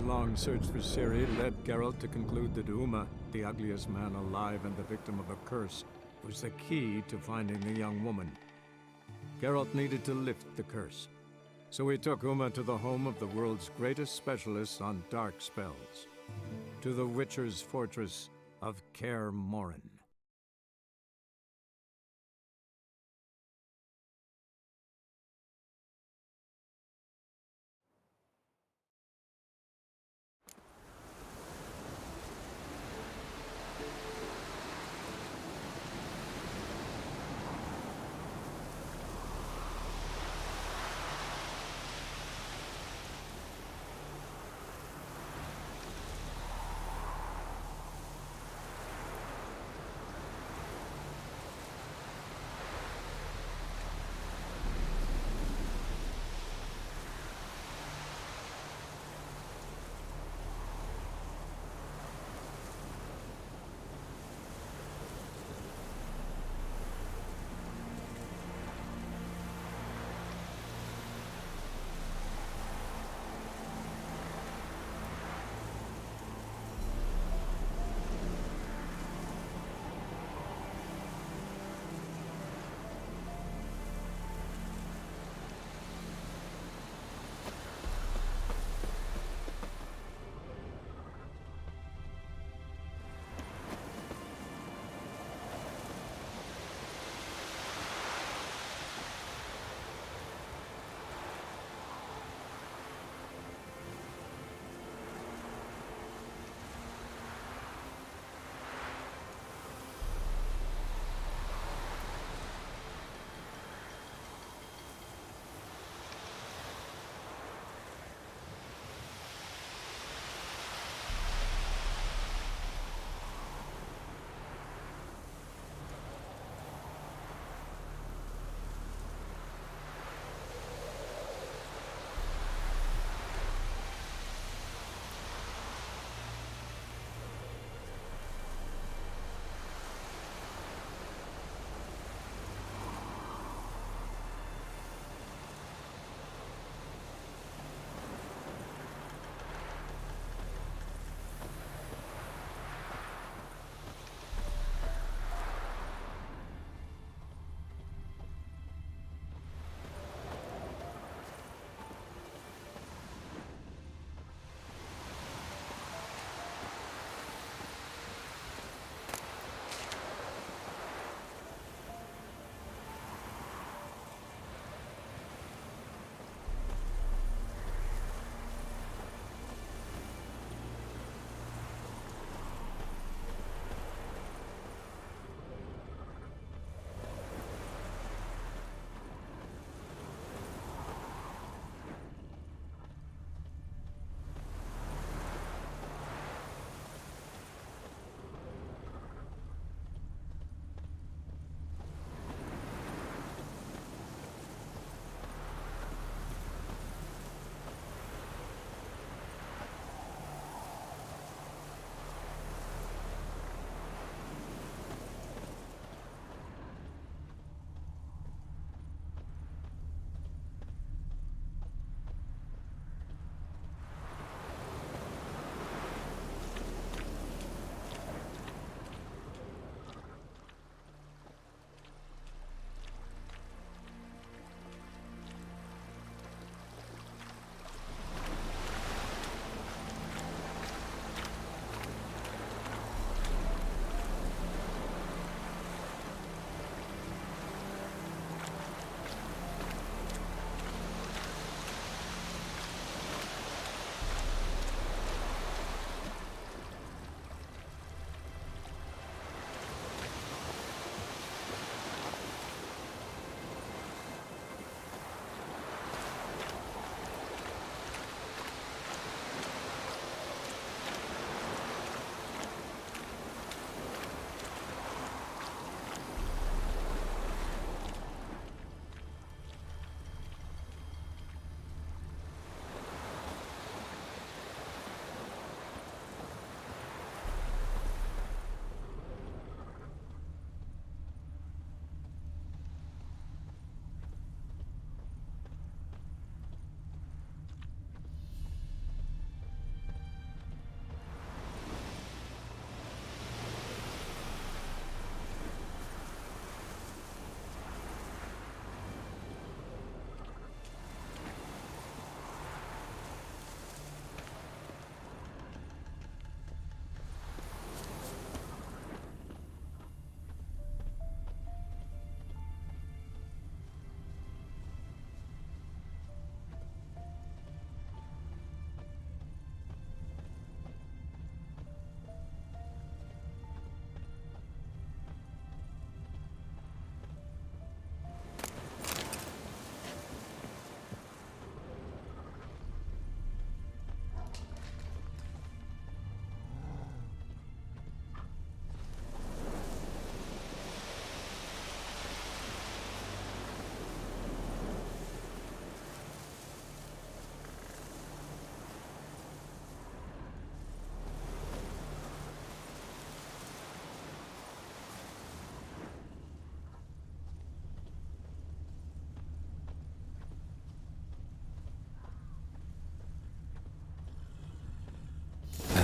Umma's long search for Ciri led Geralt to conclude that Umma, the ugliest man alive and the victim of a curse, was the key to finding the young woman. Geralt needed to lift the curse, so he took Umma to the home of the world's greatest specialist on dark spells, to the Witcher's fortress of Kaer Morhen.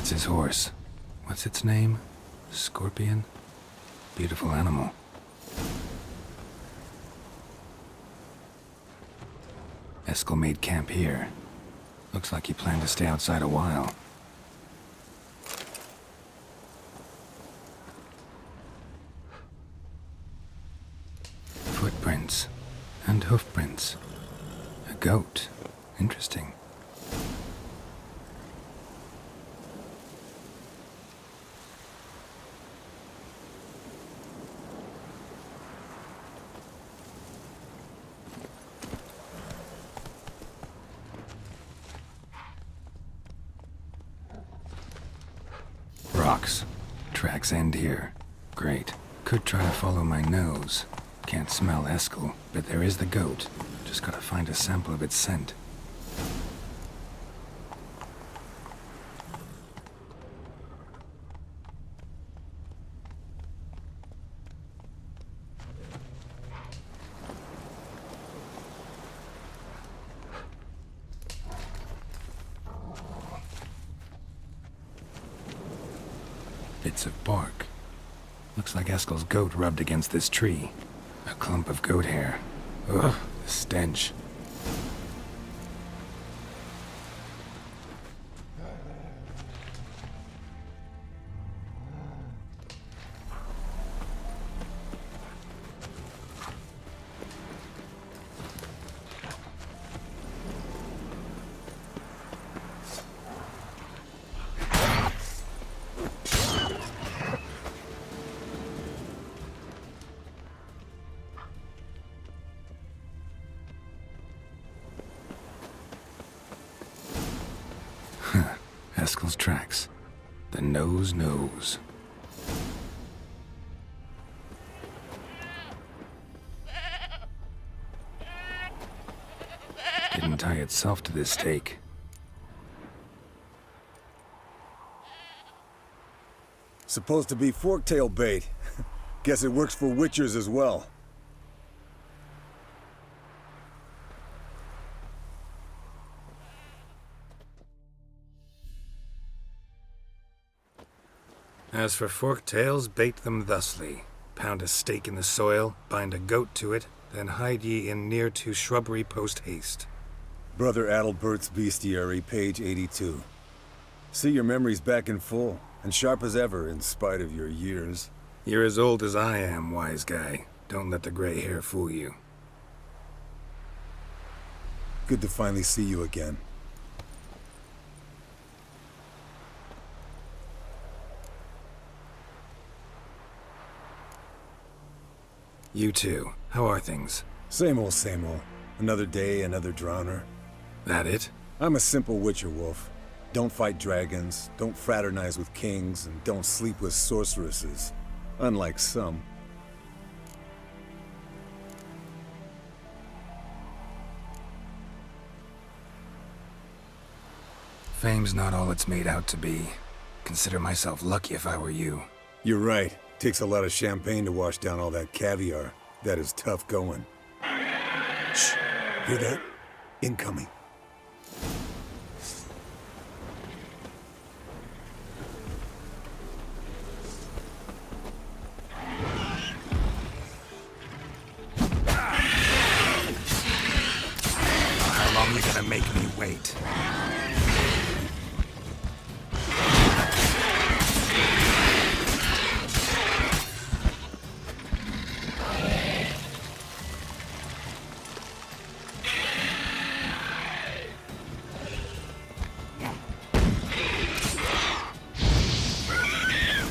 That's his horse. What's its name? Scorpion? Beautiful animal. Eskel made camp here. Looks like he planned to stay outside a while. Footprints. And hoofprints. A goat. Interesting. Rocks. Tracks end here. Great. Could try to follow my nose. Can't smell Eskel, but there is the goat. Just gotta find a sample of its scent. Bits of bark. Looks like Eskel's goat rubbed against this tree. A clump of goat hair. Ugh, the stench. Eskel's tracks. The nose knows. Didn't tie itself to this stake. Supposed to be forktail bait. Guess it works for witchers as well. As for forktails, bait them thusly. Pound a stake in the soil, bind a goat to it, then hide ye in near to shrubbery post haste. Brother Adalbert's Bestiary, page 82. See your memories back in full, and sharp as ever in spite of your years. You're as old as I am, wise guy. Don't let the gray hair fool you. Good to finally see you again. You too. How are things? Same old, same old. Another day, another drowner. That it? I'm a simple witcher wolf. Don't fight dragons, don't fraternize with kings, and don't sleep with sorceresses. Unlike some. Fame's not all it's made out to be. Consider myself lucky if I were you. You're right. Takes a lot of champagne to wash down all that caviar. That is tough going. Shh. Hear that? Incoming. How long are you gonna make me wait?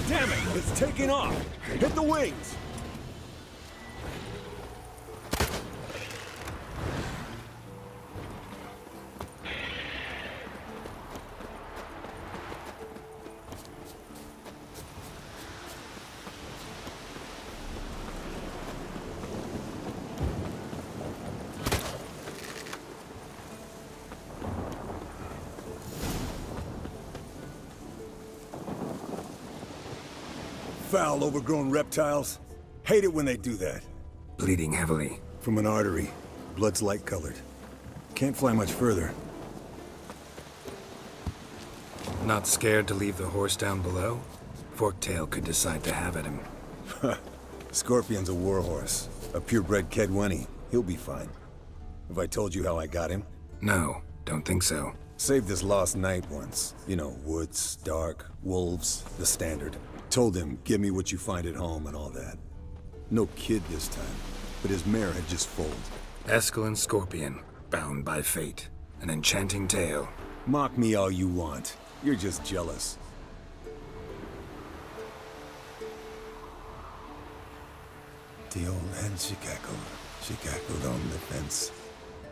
Damn it! It's taking off! Hit the wings! Foul, overgrown reptiles. Hate it when they do that. Bleeding heavily. From an artery. Blood's light-colored. Can't fly much further. Not scared to leave the horse down below? Forktail could decide to have at him. Scorpion's a warhorse. A purebred Kedwenny. He'll be fine. Have I told you how I got him? No, don't think so. Saved this lost knight once. You know, woods, dark, wolves, the standard. Told him, give me what you find at home and all that. No kid this time, but his mare had just foaled. Escalin Scorpion, bound by fate. An enchanting tale. Mock me all you want. You're just jealous. The old hen she cackled. She cackled on the fence.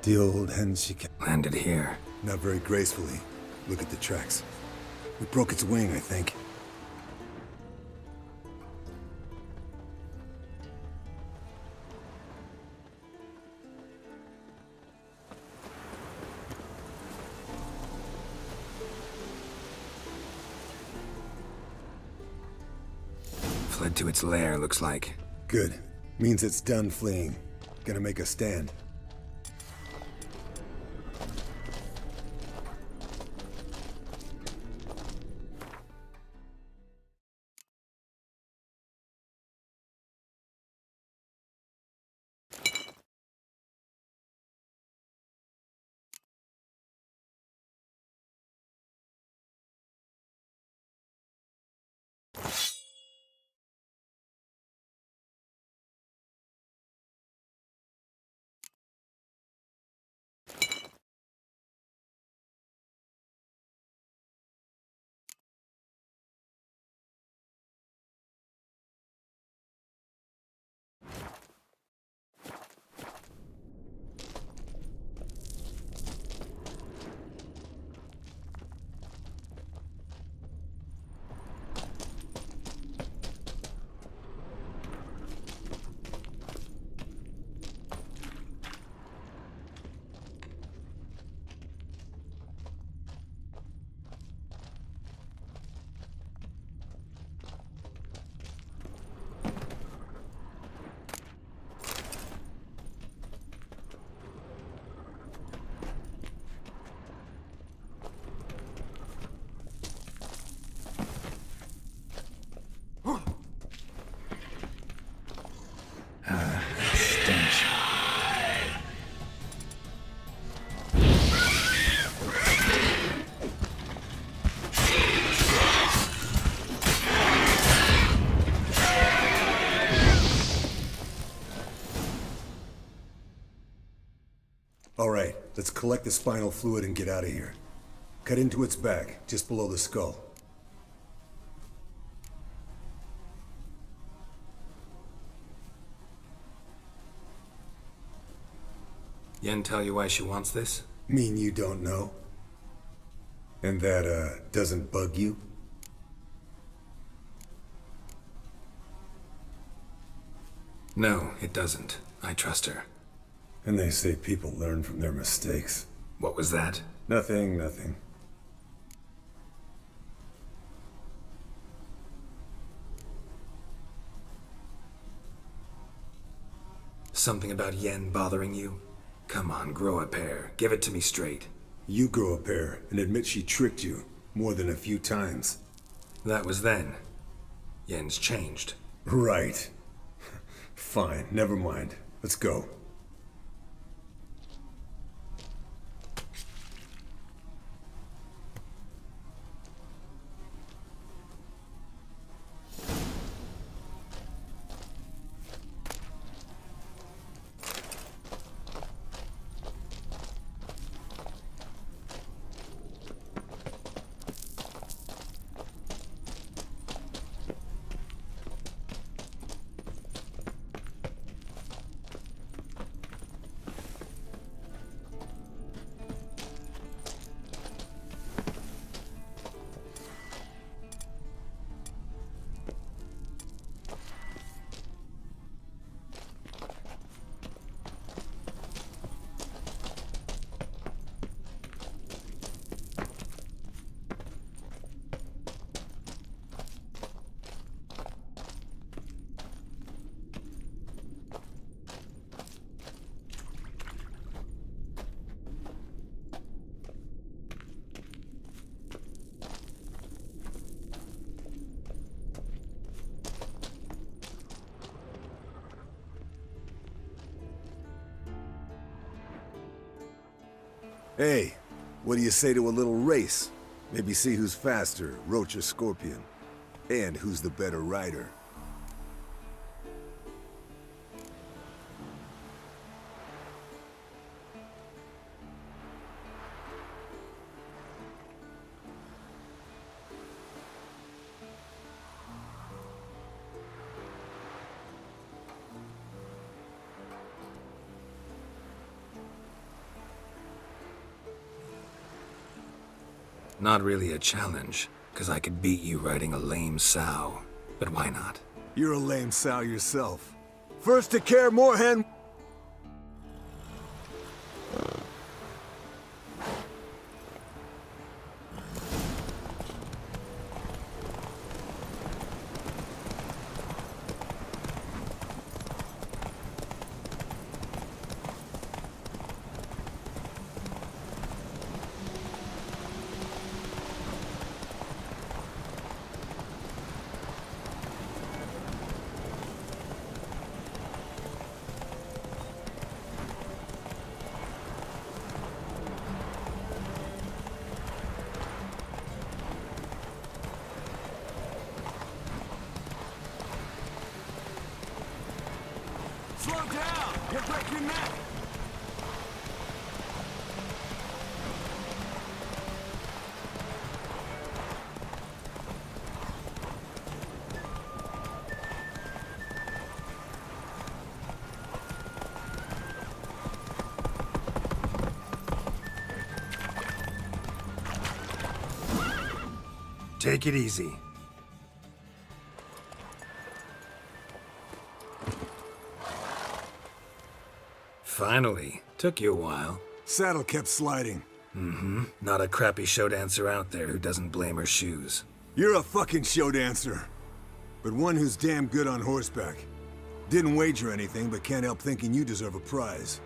The old hen she cackled. Landed here. Not very gracefully. Look at the tracks. We broke its wing, I think. Fled to its lair, looks like. Good. Means it's done fleeing. Gonna make a stand. Stench. All right, let's collect the spinal fluid and get out of here. Cut into its back, just below the skull. Yen tell you why she wants this? Mean you don't know? And that, doesn't bug you? No, it doesn't. I trust her. And they say people learn from their mistakes. What was that? Nothing, nothing. Something about Yen bothering you? Come on, grow a pair. Give it to me straight. You grow a pair and admit she tricked you more than a few times. That was then. Yen's changed. Right. Fine, never mind. Let's go. Hey, what do you say to a little race? Maybe see who's faster, Roach or Scorpion. And who's the better rider. Not really a challenge, because I could beat you riding a lame sow. But why not? You're a lame sow yourself. First to care, Moorhen! Slow down! You'll break your neck! Take it easy. Finally. Took you a while. Saddle kept sliding. Mm-hmm. Not a crappy show dancer out there who doesn't blame her shoes. You're a fucking show dancer. But one who's damn good on horseback. Didn't wager anything, but can't help thinking you deserve a prize.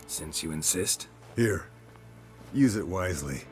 Since you insist. Here. Use it wisely.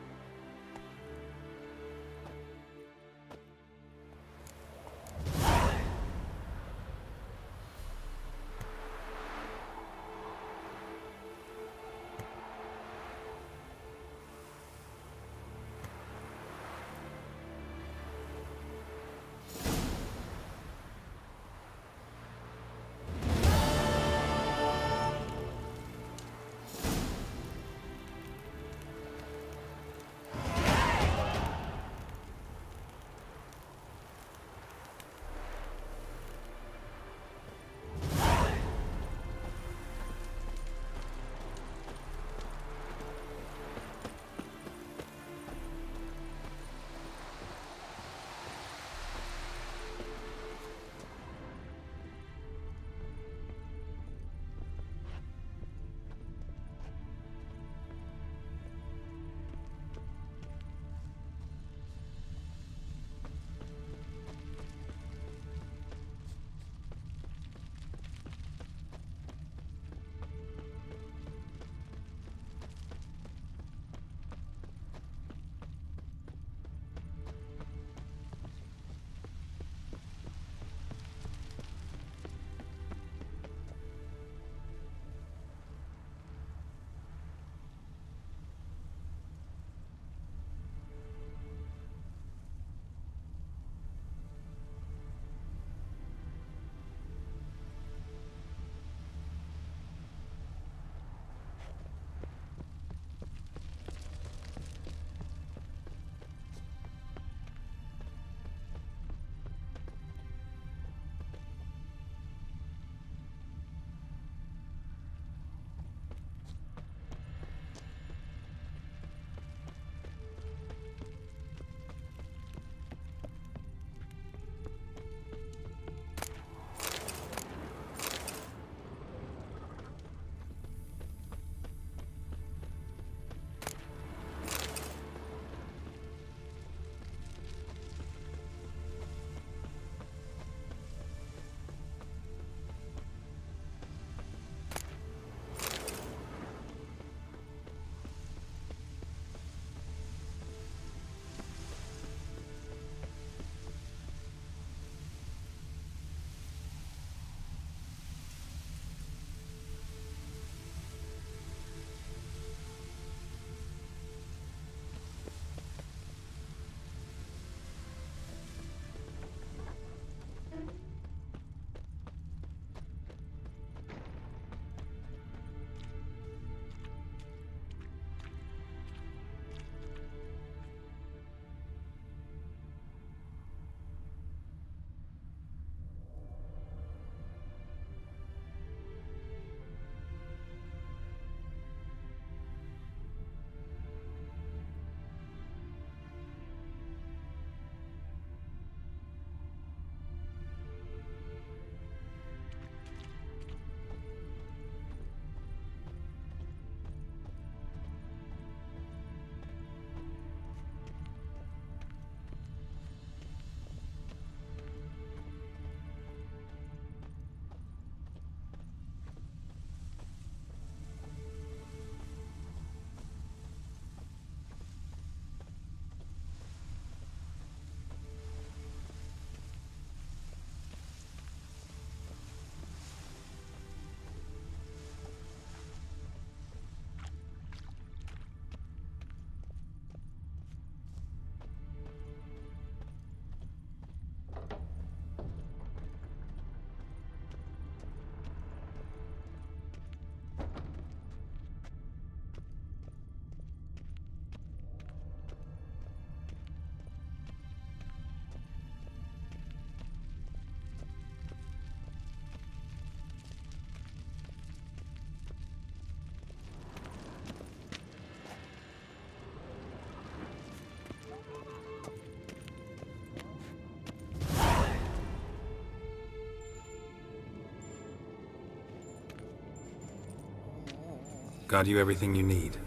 Got you everything you need.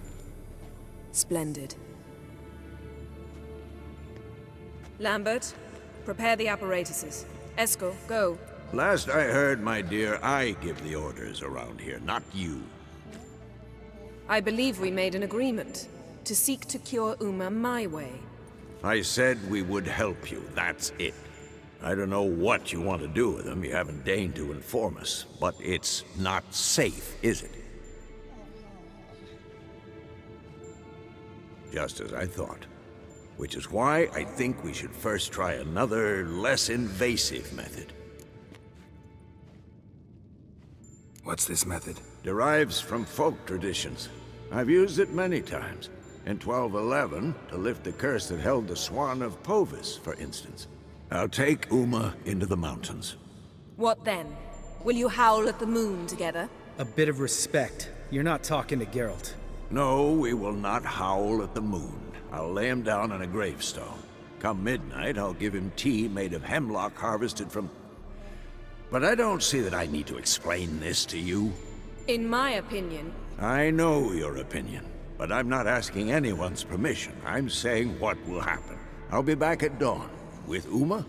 Splendid. Lambert, prepare the apparatuses. Eskel, go. Last I heard, my dear, I give the orders around here, not you. I believe we made an agreement to seek to cure Uma my way. I said we would help you, that's it. I don't know what you want to do with them, you haven't deigned to inform us, but it's not safe, is it? Just as I thought. Which is why I think we should first try another, less invasive method. What's this method? Derives from folk traditions. I've used it many times. In 1211, to lift the curse that held the Swan of Povis, for instance. I'll take Uma into the mountains. What then? Will you howl at the moon together? A bit of respect. You're not talking to Geralt. No, we will not howl at the moon. I'll lay him down on a gravestone. Come midnight, I'll give him tea made of hemlock harvested from... But I don't see that I need to explain this to you. In my opinion... I know your opinion, but I'm not asking anyone's permission. I'm saying what will happen. I'll be back at dawn, with Uma,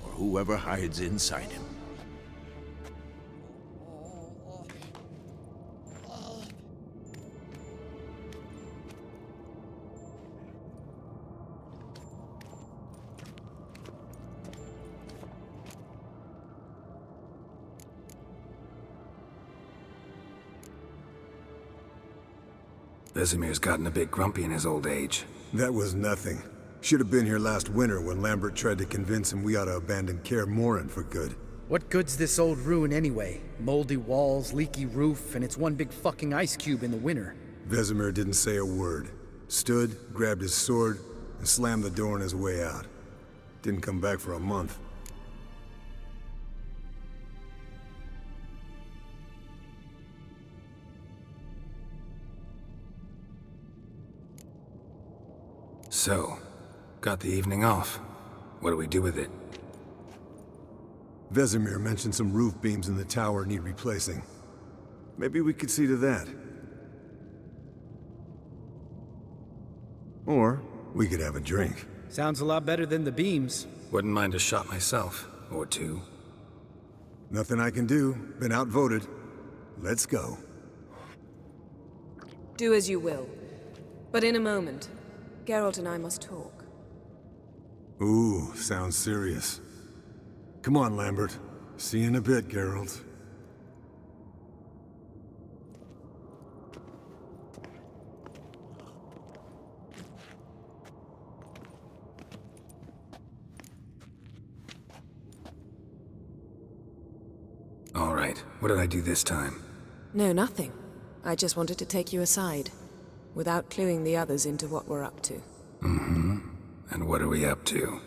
or whoever hides inside him. Vesemir's gotten a bit grumpy in his old age. That was nothing. Should have been here last winter when Lambert tried to convince him we ought to abandon Kaer Morhen for good. What good's this old ruin anyway? Moldy walls, leaky roof, and it's one big fucking ice cube in the winter. Vesemir didn't say a word. Stood, grabbed his sword, and slammed the door on his way out. Didn't come back for a month. So, got the evening off. What do we do with it? Vesemir mentioned some roof beams in the tower need replacing. Maybe we could see to that. Or we could have a drink. Sounds a lot better than the beams. Wouldn't mind a shot myself, or two. Nothing I can do. Been outvoted. Let's go. Do as you will. But in a moment, Geralt and I must talk. Ooh, sounds serious. Come on, Lambert. See you in a bit, Geralt. All right, what did I do this time? No, nothing. I just wanted to take you aside, without cluing the others into what we're up to. Mm-hmm. And what are we up to?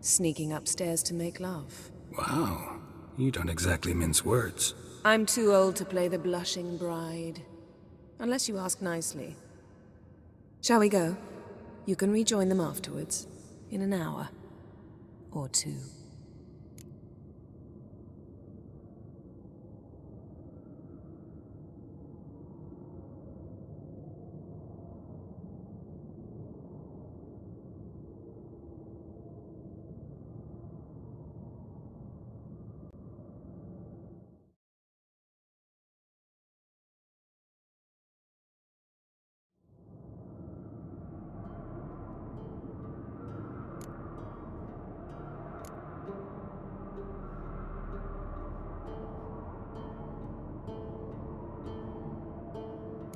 Sneaking upstairs to make love. Wow, you don't exactly mince words. I'm too old to play the blushing bride. Unless you ask nicely. Shall we go? You can rejoin them afterwards. In an hour. Or two.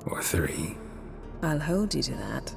Or three. I'll hold you to that.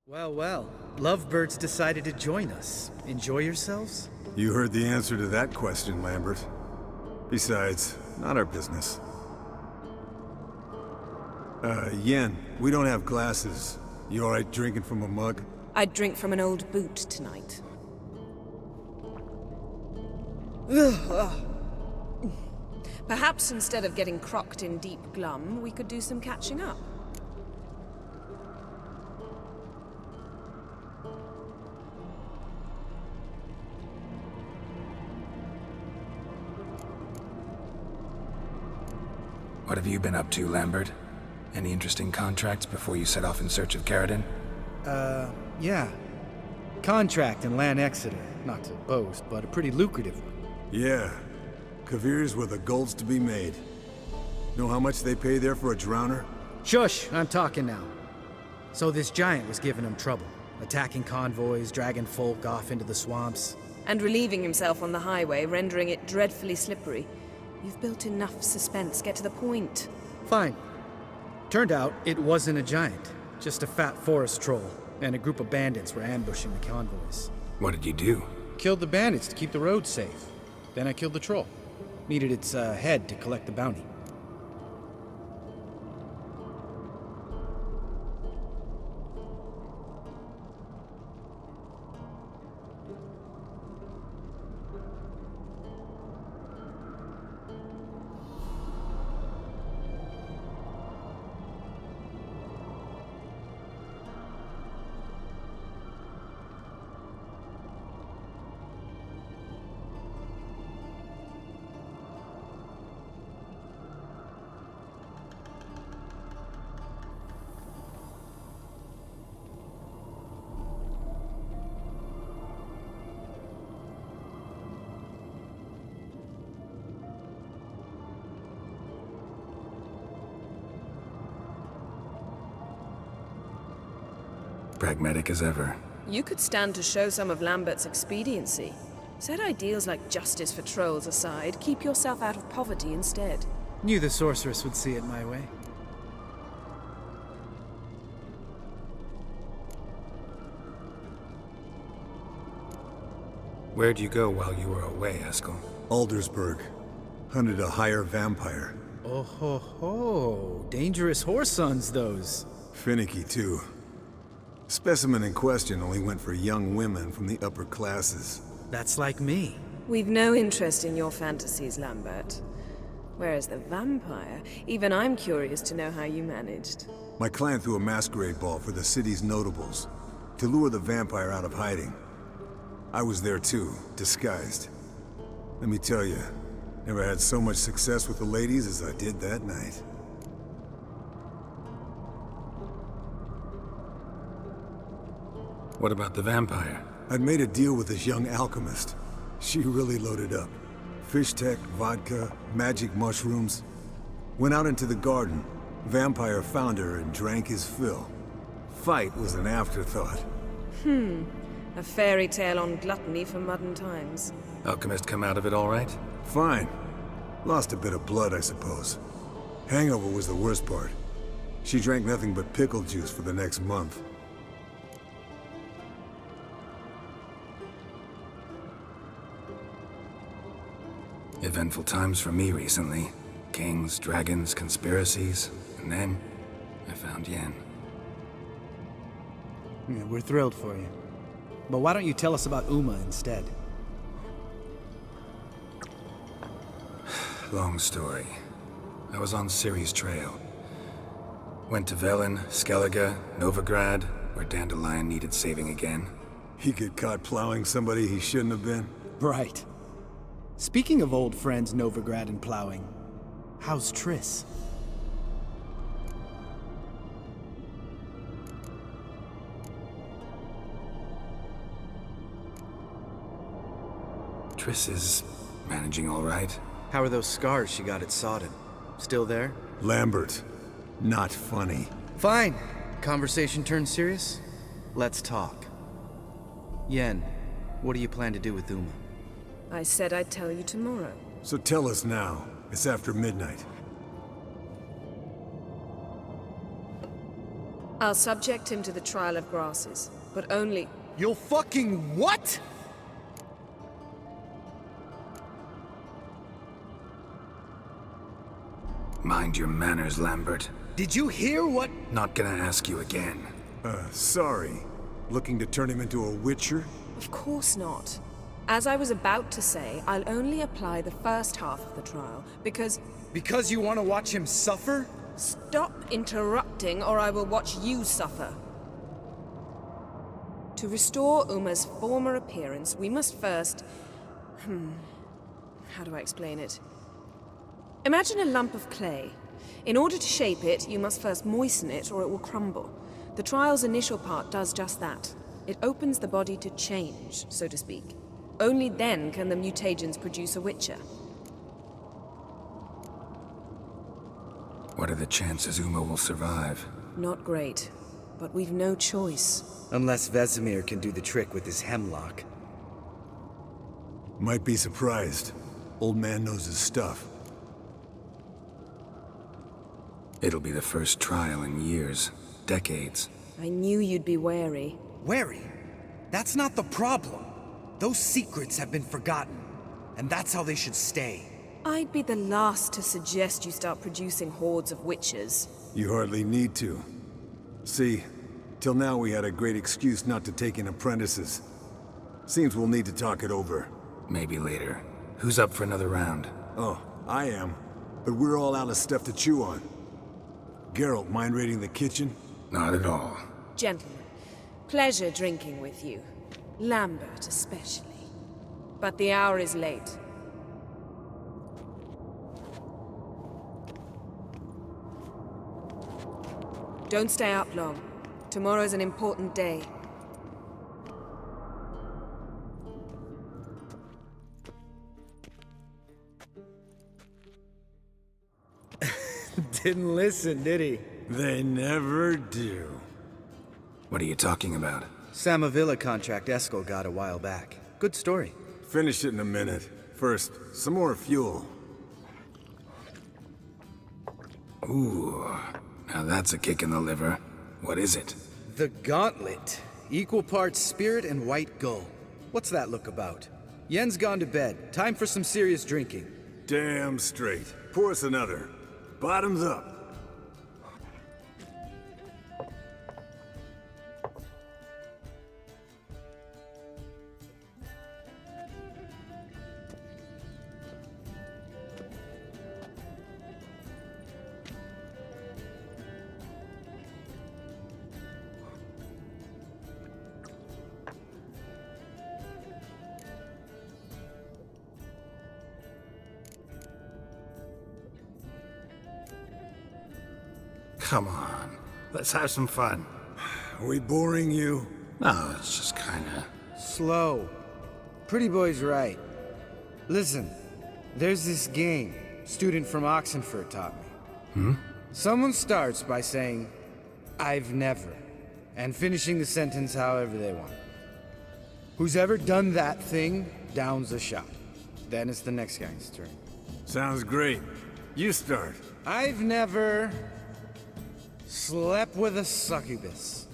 Well, well. Lovebirds decided to join us. Enjoy yourselves? You heard the answer to that question, Lambert. Besides, not our business. Yen, we don't have glasses. You alright drinking from a mug? I'd drink from an old boot tonight. Perhaps instead of getting crocked in deep glum, we could do some catching up. What have you been up to, Lambert? Any interesting contracts before you set off in search of Caradon? Yeah. Contract in Lan Exeter. Not to boast, but a pretty lucrative one. Yeah. Kavir's where the gold's to be made. Know how much they pay there for a drowner? Shush, I'm talking now. So this giant was giving him trouble. Attacking convoys, dragging folk off into the swamps. And relieving himself on the highway, rendering it dreadfully slippery. You've built enough suspense. Get to the point. Fine. Turned out it wasn't a giant. Just a fat forest troll. And a group of bandits were ambushing the convoys. What did you do? Killed the bandits to keep the roads safe. Then I killed the troll. Needed its head to collect the bounty. Pragmatic as ever. You could stand to show some of Lambert's expediency. Set ideals like justice for trolls aside, keep yourself out of poverty instead. Knew the sorceress would see it my way. Where'd you go while you were away, Eskel? Aldersburg. Hunted a higher vampire. Oh ho ho. Dangerous horse sons, those. Finicky, too. Specimen in question only went for young women from the upper classes. That's like me. We've no interest in your fantasies, Lambert. Whereas the vampire, even I'm curious to know how you managed. My clan threw a masquerade ball for the city's notables, to lure the vampire out of hiding. I was there too, disguised. Let me tell you, never had so much success with the ladies as I did that night. What about the vampire? I'd made a deal with this young alchemist. She really loaded up. Fish tech, vodka, magic mushrooms. Went out into the garden. Vampire found her and drank his fill. Fight was an afterthought. A fairy tale on gluttony for modern times. Alchemist come out of it all right? Fine. Lost a bit of blood, I suppose. Hangover was the worst part. She drank nothing but pickle juice for the next month. Eventful times for me recently. Kings, dragons, conspiracies, and then I found Yen. Yeah, we're thrilled for you. But why don't you tell us about Uma instead? Long story. I was on Ciri's trail. Went to Velen, Skellige, Novigrad, where Dandelion needed saving again. He get caught plowing somebody he shouldn't have been. Right. Speaking of old friends Novigrad and plowing, how's Triss? Triss is managing all right. How are those scars she got at Sodden? Still there? Lambert. Not funny. Fine. Conversation turned serious? Let's talk. Yen, what do you plan to do with Uma? I said I'd tell you tomorrow. So tell us now. It's after midnight. I'll subject him to the trial of grasses, but only... You'll fucking what? Mind your manners, Lambert. Did you hear what? Not gonna ask you again. Sorry. Looking to turn him into a witcher? Of course not. As I was about to say, I'll only apply the first half of the trial, because... Because you want to watch him suffer? Stop interrupting, or I will watch you suffer. To restore Uma's former appearance, we must first... How do I explain it? Imagine a lump of clay. In order to shape it, you must first moisten it, or it will crumble. The trial's initial part does just that. It opens the body to change, so to speak. Only then can the mutagens produce a witcher. What are the chances Uma will survive? Not great, but we've no choice. Unless Vesemir can do the trick with his hemlock. Might be surprised. Old man knows his stuff. It'll be the first trial in years, decades. I knew you'd be wary. Wary? That's not the problem. Those secrets have been forgotten, and that's how they should stay. I'd be the last to suggest you start producing hordes of witches. You hardly need to. See, till now we had a great excuse not to take in apprentices. Seems we'll need to talk it over. Maybe later. Who's up for another round? Oh, I am. But we're all out of stuff to chew on. Geralt, mind raiding the kitchen? Not at all. Gentlemen, pleasure drinking with you. Lambert especially. But the hour is late. Don't stay up long. Tomorrow's an important day. Didn't listen, did he? They never do. What are you talking about? Samavilla contract Eskel got a while back. Good story. Finish it in a minute. First, some more fuel. Ooh, now that's a kick in the liver. What is it? The Gauntlet. Equal parts spirit and white gull. What's that look about? Yen's gone to bed. Time for some serious drinking. Damn straight. Pour us another. Bottoms up. Come on, let's have some fun. Are we boring you? No, it's just kinda... Slow. Pretty boy's right. Listen, there's this game student from Oxenford taught me. Someone starts by saying, "I've never," and finishing the sentence however they want. Who's ever done that thing downs a shot. Then it's the next guy's turn. Sounds great. You start. I've never slept with a succubus.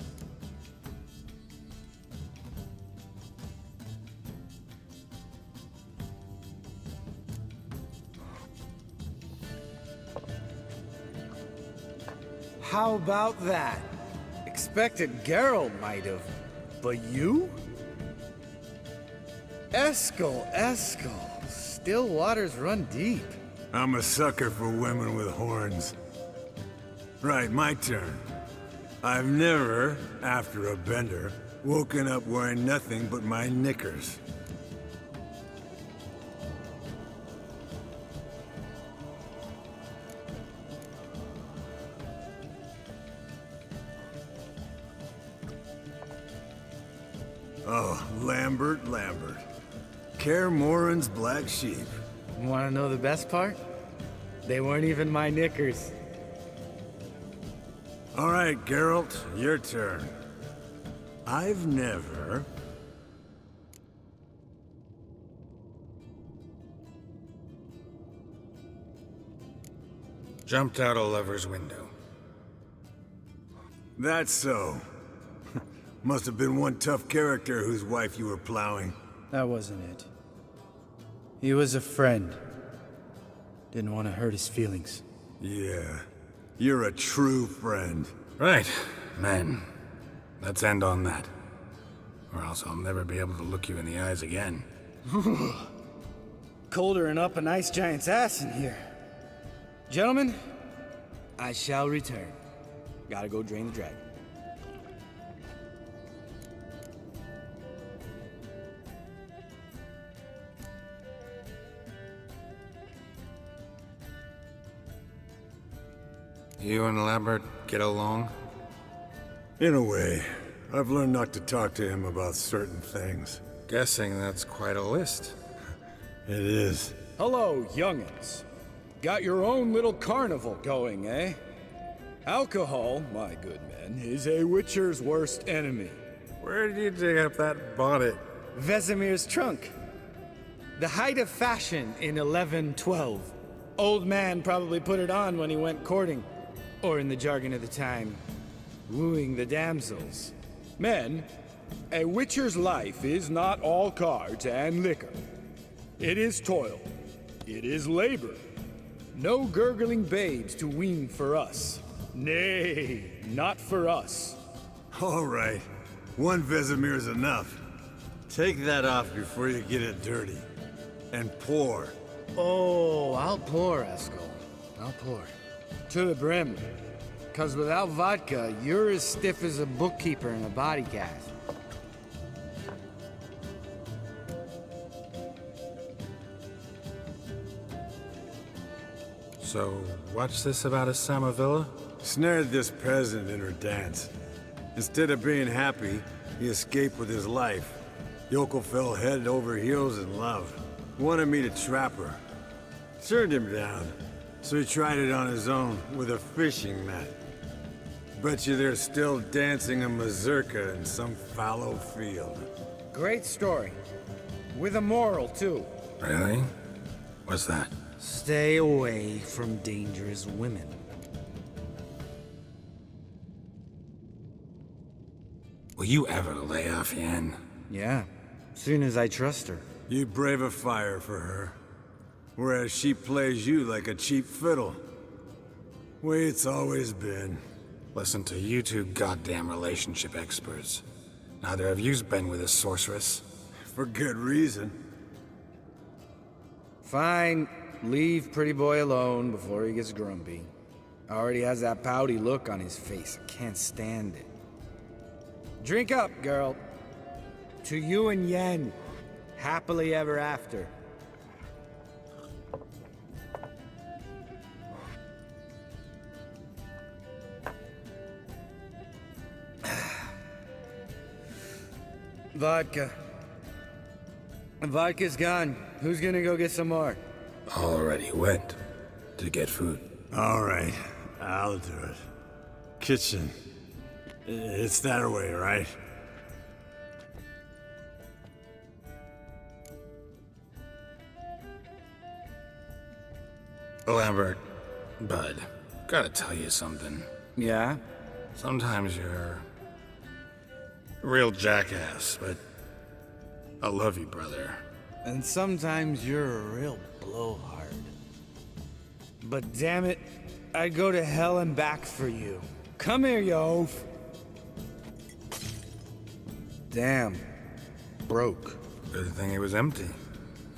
How about that? Expected Geralt might have, but you? Eskel. Still waters run deep. I'm a sucker for women with horns. Right, my turn. I've never, after a bender, woken up wearing nothing but my knickers. Oh, Lambert. Kaer Morhen's black sheep. Want to know the best part? They weren't even my knickers. All right, Geralt, your turn. I've never... Jumped out a lover's window. That's so. Must have been one tough character whose wife you were plowing. That wasn't it. He was a friend. Didn't want to hurt his feelings. Yeah. You're a true friend. Right, men. Let's end on that. Or else I'll never be able to look you in the eyes again. Colder and up a nice giant's ass in here. Gentlemen, I shall return. Gotta go drain the dragon. You and Lambert get along? In a way. I've learned not to talk to him about certain things. Guessing that's quite a list. It is. Hello, young'uns. Got your own little carnival going, eh? Alcohol, my good men, is a witcher's worst enemy. Where did you dig up that bonnet? Vesemir's trunk. The height of fashion in 1112. Old man probably put it on when he went courting. Or in the jargon of the time, wooing the damsels. Men, a witcher's life is not all cards and liquor. It is toil. It is labor. No gurgling babes to wean for us. Nay, not for us. All right. One Vesemir's enough. Take that off before you get it dirty. And pour. Oh, I'll pour, Eskel. I'll pour. To the brim. 'Cause without vodka, you're as stiff as a bookkeeper in a body cast. So, what's this about a Samavilla? Snared this peasant in her dance. Instead of being happy, he escaped with his life. Yoko fell head over heels in love. Wanted me to trap her. Turned him down. So he tried it on his own with a fishing net. Bet you they're still dancing a mazurka in some fallow field. Great story. With a moral, too. Really? What's that? Stay away from dangerous women. Will you ever lay off, Yen? Yeah, soon as I trust her. You brave a fire for her. Whereas she plays you like a cheap fiddle. Way it's always been. Listen to you two goddamn relationship experts. Neither of you's been with a sorceress. For good reason. Fine, leave pretty boy alone before he gets grumpy. Already has that pouty look on his face. I can't stand it. Drink up, girl. To you and Yen. Happily ever after. Vodka. Vodka's gone. Who's gonna go get some more? Already went to get food. All right, I'll do it. Kitchen. It's that way, right? Lambert, Bud, gotta tell you something. Yeah? Sometimes you're a real jackass, but I love you, brother. And sometimes you're a real blowhard. But damn it, I'd go to hell and back for you. Come here, you oaf. Damn. Broke. Good thing it was empty.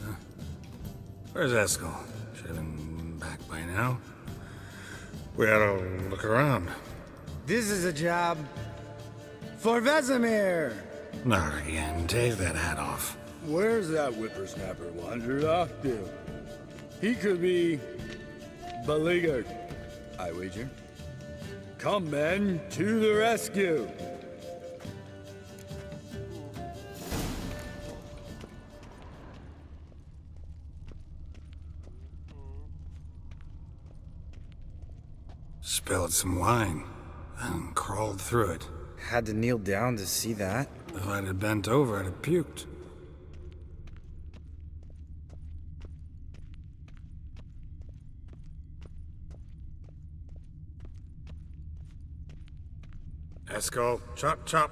Huh. Where's Eskel? Should have been back by now. We ought to look around. This is a job for Vesemir. Not again. Take that hat off. Where's that whippersnapper wandered off to? He could be beleaguered, I wager. Come, men, to the rescue. Spilled some wine, and crawled through it. Had to kneel down to see that. If I'd have bent over, I'd have puked. Eskel, chop chop.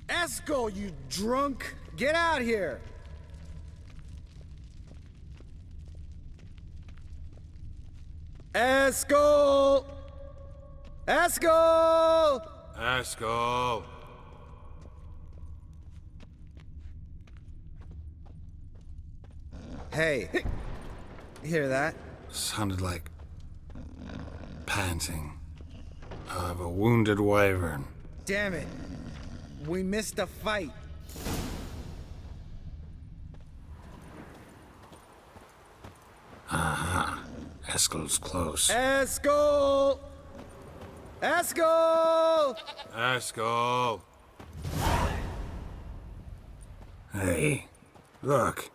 Eskel, you drunk! Get out here! Eskel! Eskel! Eskel! Hey, hear that? Sounded like panting of a wounded wyvern. Damn it. We missed a fight. Eskel's close. Eskel! Eskel! Eskel! Hey, look.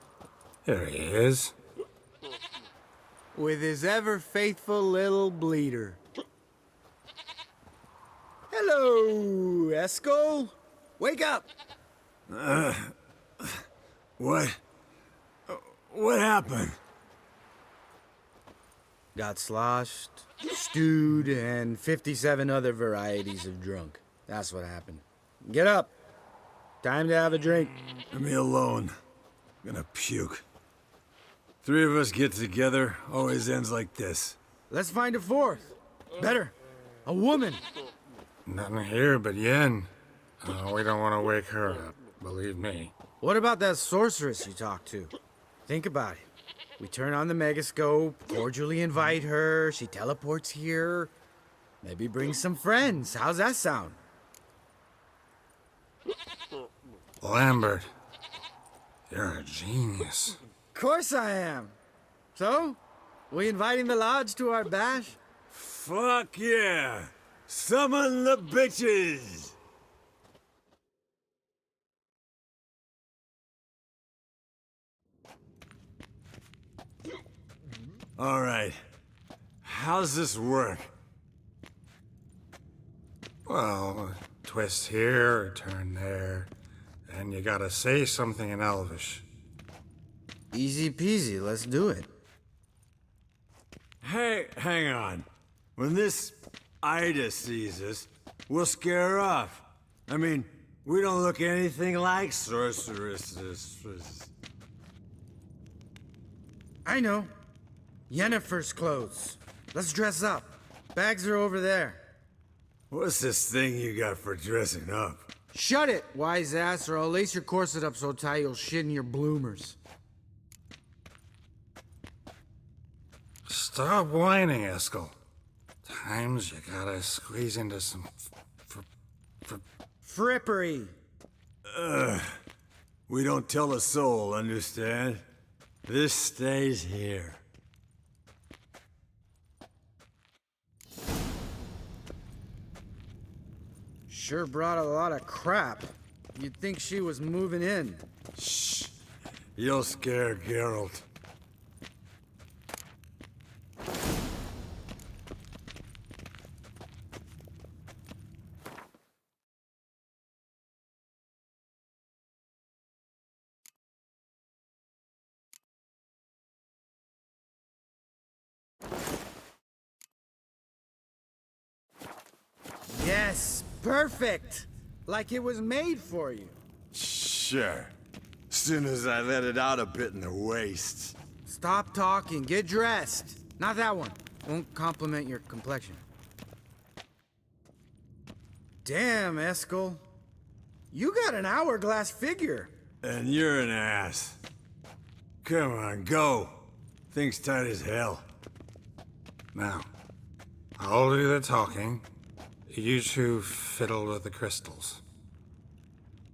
There he is. With his ever faithful little bleeder. Hello, Eskel. Wake up! What? What happened? Got sloshed, stewed, and 57 other varieties of drunk. That's what happened. Get up. Time to have a drink. Leave me alone. I'm gonna puke. Three of us get together, always ends like this. Let's find a fourth. Better. A woman. Nothing here but Yen. We don't want to wake her up, believe me. What about that sorceress you talked to? Think about it. We turn on the megascope, cordially invite her, she teleports here. Maybe bring some friends. How's that sound? Lambert, you're a genius. Of course I am. So, we inviting the lodge to our bash? Fuck yeah! Summon the bitches! All right. How's this work? Well, twist here, or turn there, and you gotta say something in Elvish. Easy peasy, let's do it. Hey, hang on. When this Ida sees us, we'll scare her off. I mean, we don't look anything like sorceresses. I know. Yennefer's clothes. Let's dress up. Bags are over there. What's this thing you got for dressing up? Shut it, wise ass, or I'll lace your corset up so tight you'll shit in your bloomers. Stop whining, Eskel. Times you gotta squeeze into some Frippery. We don't tell a soul, understand? This stays here. Sure brought a lot of crap. You'd think she was moving in. Shh. You'll scare Geralt. Yes, perfect. Like it was made for you. Sure. Soon as I let it out a bit in the waist. Stop talking, get dressed. Not that one. Won't compliment your complexion. Damn, Eskel. You got an hourglass figure. And you're an ass. Come on, go. Thing's tight as hell. Now, I'll do the talking. You two fiddle with the crystals.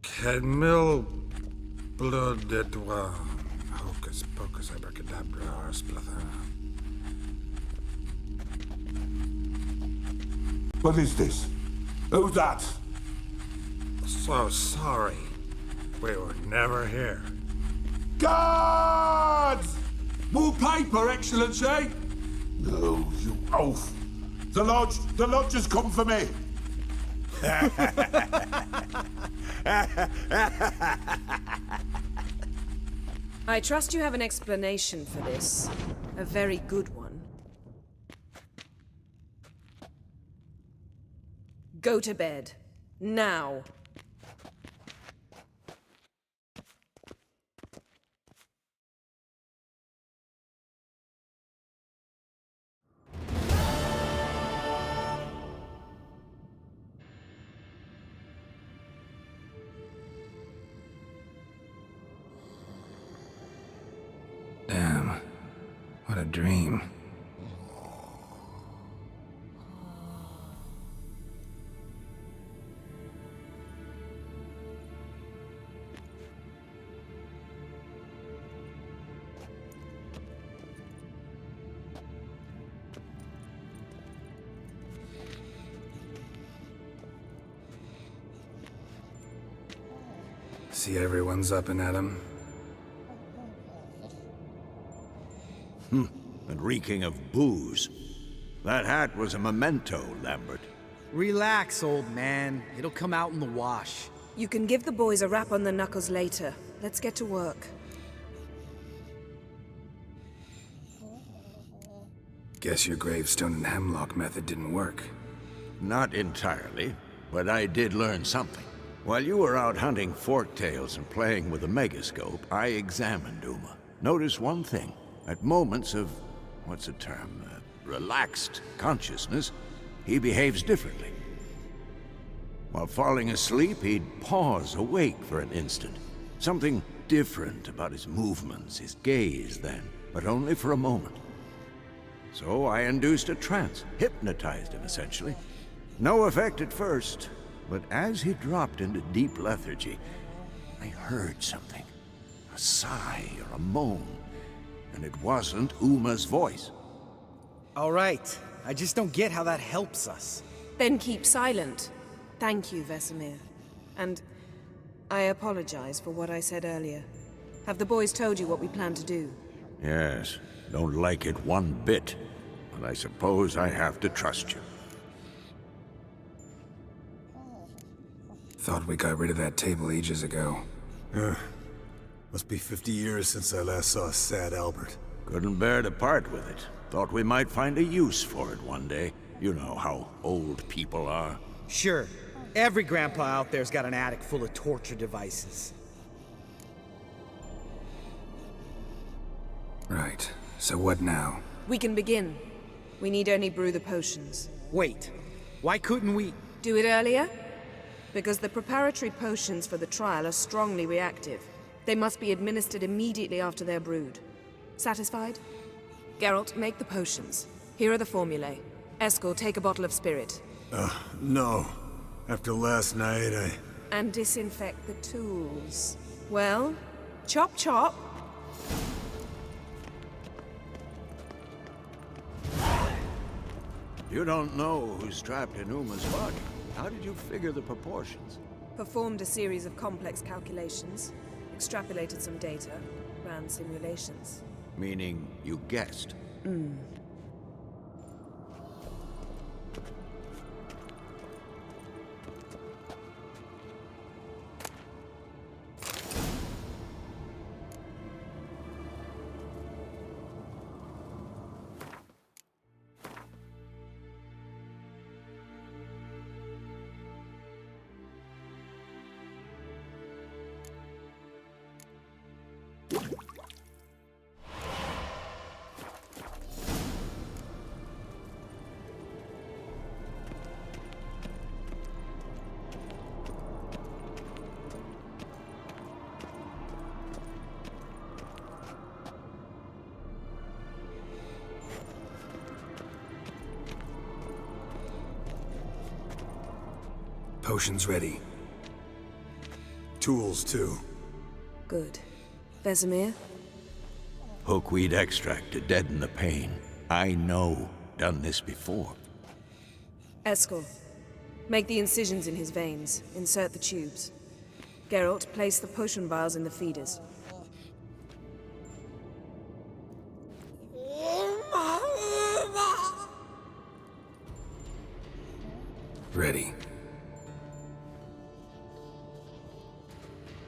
Cadmil blood de doigt. Hocus pocus abracadabra splather. What is this? Who's that? So sorry. We were never here. Guards! More paper, Excellency! No, you oaf. The lodge has come for me. I trust you have an explanation for this. A very good one. Go to bed. Now. Damn. What a dream. See everyone's up and at 'em. And reeking of booze. That hat was a memento, Lambert. Relax, old man. It'll come out in the wash. You can give the boys a rap on the knuckles later. Let's get to work. Guess your gravestone and hemlock method didn't work. Not entirely, but I did learn something. While you were out hunting forktails and playing with a megascope, I examined Uma. Notice one thing. At moments of, what's the term, relaxed consciousness, he behaves differently. While falling asleep, he'd pause awake for an instant. Something different about his movements, his gaze then, but only for a moment. So I induced a trance, hypnotized him essentially. No effect at first, but as he dropped into deep lethargy, I heard something. A sigh or a moan. And it wasn't Uma's voice. All right. I just don't get how that helps us. Then keep silent. Thank you, Vesemir. And I apologize for what I said earlier. Have the boys told you what we plan to do? Yes, don't like it one bit. But I suppose I have to trust you. Thought we got rid of that table ages ago. Must be 50 years since I last saw sad Albert. Couldn't bear to part with it. Thought we might find a use for it one day. You know how old people are. Sure. Every grandpa out there's got an attic full of torture devices. Right. So what now? We can begin. We need only brew the potions. Wait. Why couldn't we... Do it earlier? Because the preparatory potions for the trial are strongly reactive. They must be administered immediately after they're brewed. Satisfied? Geralt, make the potions. Here are the formulae. Eskel, take a bottle of spirit. No. After last night, And disinfect the tools. Well, chop chop. You don't know who's trapped in Uma's body. How did you figure the proportions? Performed a series of complex calculations. Extrapolated some data. Ran simulations. Meaning you guessed. Potions ready. tools too. Good. Vesemir? Hookweed extract to deaden the pain. I know. Done this before. Eskel, make the incisions in his veins. Insert the tubes. Geralt, place the potion vials in the feeders. Ready.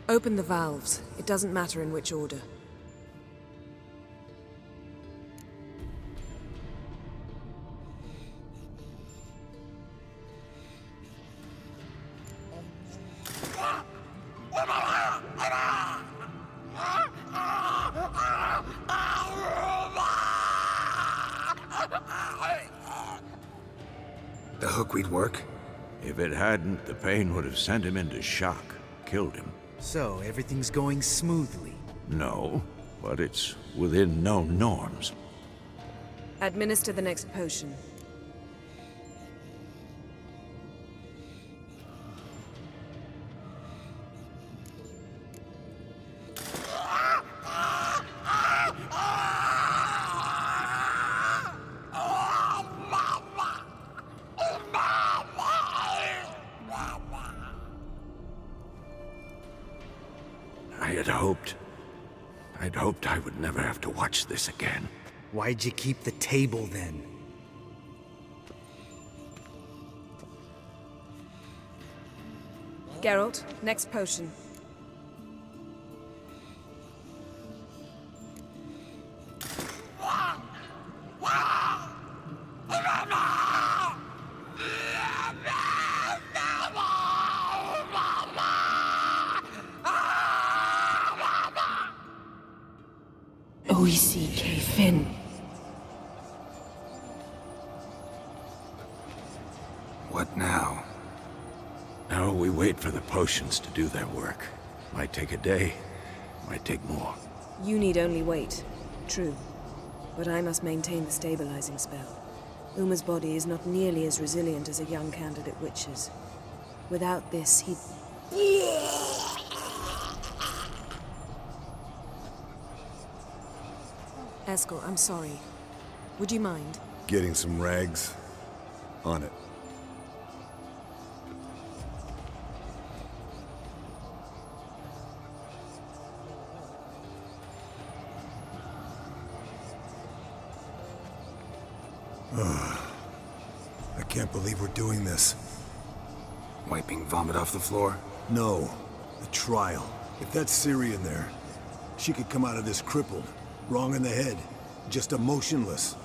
Open the valves. It doesn't matter in which order. hook we'd work? If it hadn't, the pain would have sent him into shock, killed him. So, everything's going smoothly. No, but it's within known norms. Administer the next potion. I'd hoped I would never have to watch this again. Why'd you keep the table then? Geralt, next potion. Oici Fin. What now? Now we wait for the potions to do their work. Might take a day, might take more. You need only wait. True. But I must maintain the stabilizing spell. Uma's body is not nearly as resilient as a young candidate witch's. Without this, he'd... Eskel, I'm sorry. Would you mind? Getting some rags? On it. I can't believe we're doing this. Wiping vomit off the floor? No, the trial. If that's Syrian there, she could come out of this crippled, wrong in the head, just emotionless.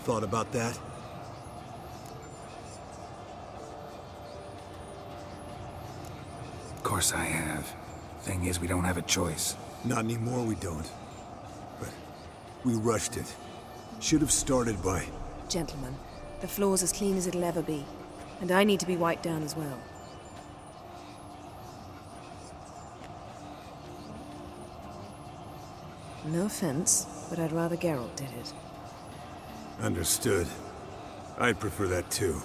Thought about that? Of course I have. Thing is, we don't have a choice. Not anymore, we don't. But we rushed it. Should have started by... Gentlemen, the floor's as clean as it'll ever be. And I need to be wiped down as well. No offense, but I'd rather Geralt did it. Understood. I'd prefer that too.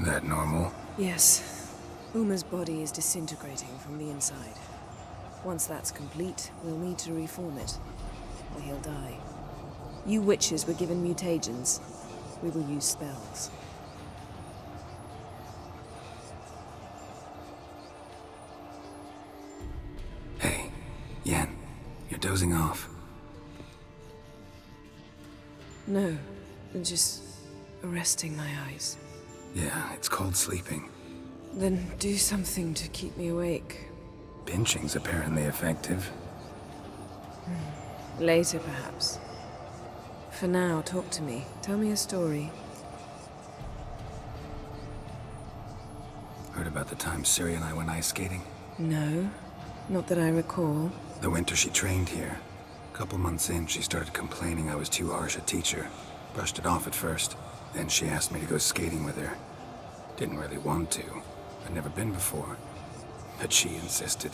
That normal? Yes. Uma's body is disintegrating from the inside. Once that's complete, we'll need to reform it, or he'll die. You witches were given mutagens. We will use spells. Hey, Yen, you're dozing off. No, just resting my eyes. Yeah, it's called sleeping. Then do something to keep me awake. Pinching's apparently effective. Later, perhaps. For now, talk to me. Tell me a story. Heard about the time Ciri and I went ice skating? No, not that I recall. The winter she trained here. A couple months in, she started complaining I was too harsh a teacher. Brushed it off at first. Then she asked me to go skating with her. Didn't really want to. I'd never been before. But she insisted.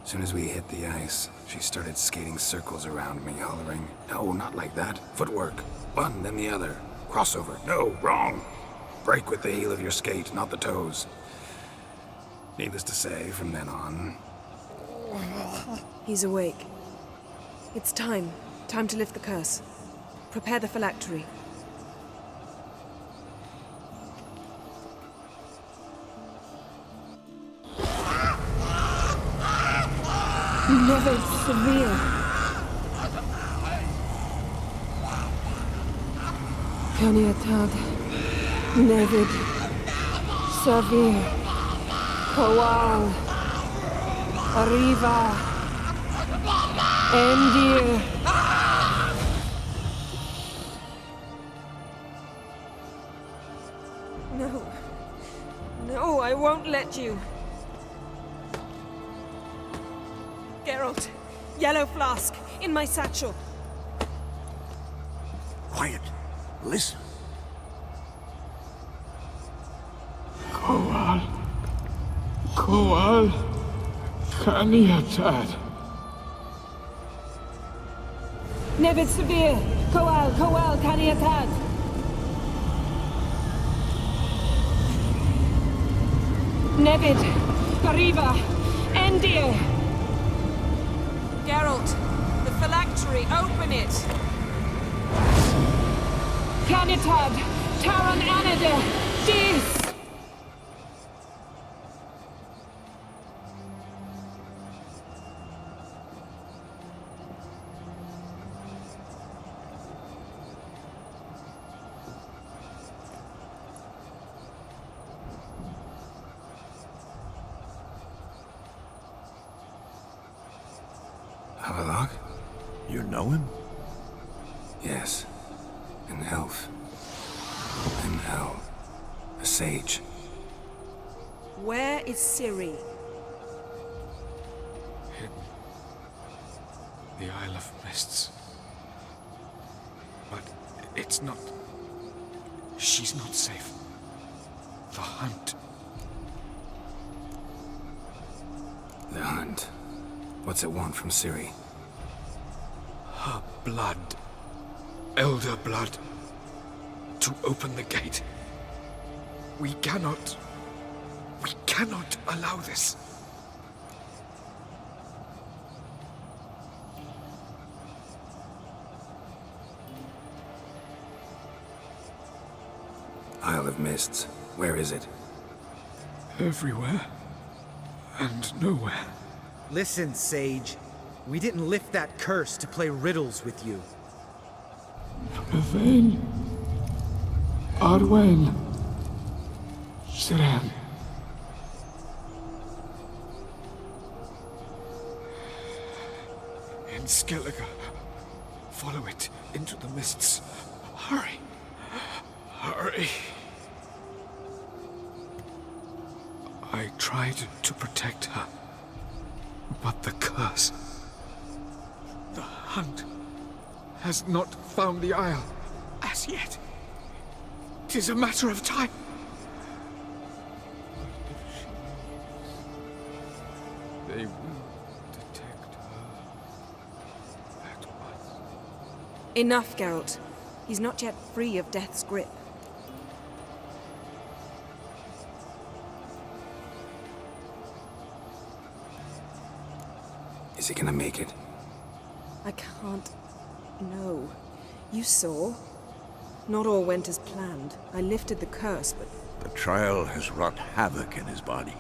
As soon as we hit the ice, she started skating circles around me, hollering, "No, not like that. Footwork. One, then the other. Crossover. No, wrong. Break with the heel of your skate, not the toes." Needless to say, from then on... He's awake. It's time. Time to lift the curse. Prepare the phylactery. Never severe. Caniatad. Nevid. Savir. Kowal. Arriva. Endir. No. No, I won't let you. Geralt, yellow flask, in my satchel. Quiet. Listen. Koal. Kaniatad. Nevid Severe, Koal, Kaniatad. Nevid, Arriva, Endir. Geralt, the phylactery, open it. Canitad, Taran Anada, Dis. Avalok? You know him? Yes. An elf. An elf. A sage. Where is Ciri? In the Isle of Mists. But it's not... She's not safe. The hunt. The hunt. What's it want from Ciri? Her blood. Elder blood. To open the gate. We cannot allow this. Isle of Mists. Where is it? Everywhere. And nowhere. Listen, Sage. We didn't lift that curse to play riddles with you. Yvain. Arwen. Siran. In Skellige. Follow it into the mists. Hurry. Hurry. I tried to protect her. But the curse... The hunt has not found the Isle as yet. 'Tis a matter of time. But if she leaves, they will detect her at once. Enough, Geralt. He's not yet free of death's grip. Is he gonna make it? I can't... No. You saw. Not all went as planned. I lifted the curse, but... The trial has wrought havoc in his body.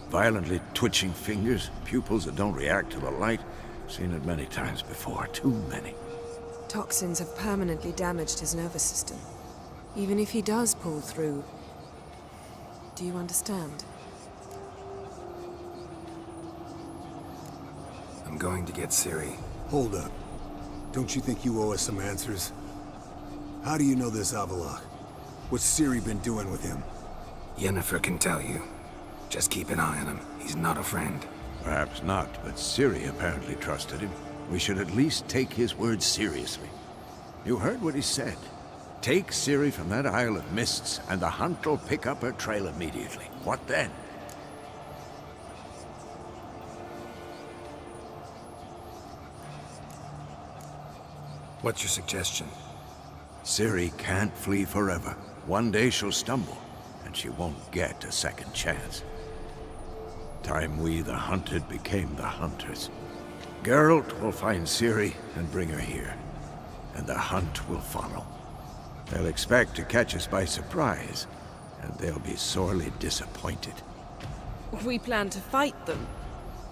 Violently twitching fingers, pupils that don't react to the light. Seen it many times before, too many. Toxins have permanently damaged his nervous system. Even if he does pull through... Do you understand? I'm going to get Ciri. Hold up. Don't you think you owe us some answers? How do you know this Avalok? What's Ciri been doing with him? Yennefer can tell you. Just keep an eye on him. He's not a friend. Perhaps not, but Ciri apparently trusted him. We should at least take his words seriously. You heard what he said. Take Ciri from that Isle of Mists, and the hunt will pick up her trail immediately. What then? What's your suggestion? Ciri can't flee forever. One day she'll stumble, and she won't get a second chance. Time we, the hunted, became the hunters. Geralt will find Ciri and bring her here, and the hunt will follow. They'll expect to catch us by surprise, and they'll be sorely disappointed. We plan to fight them.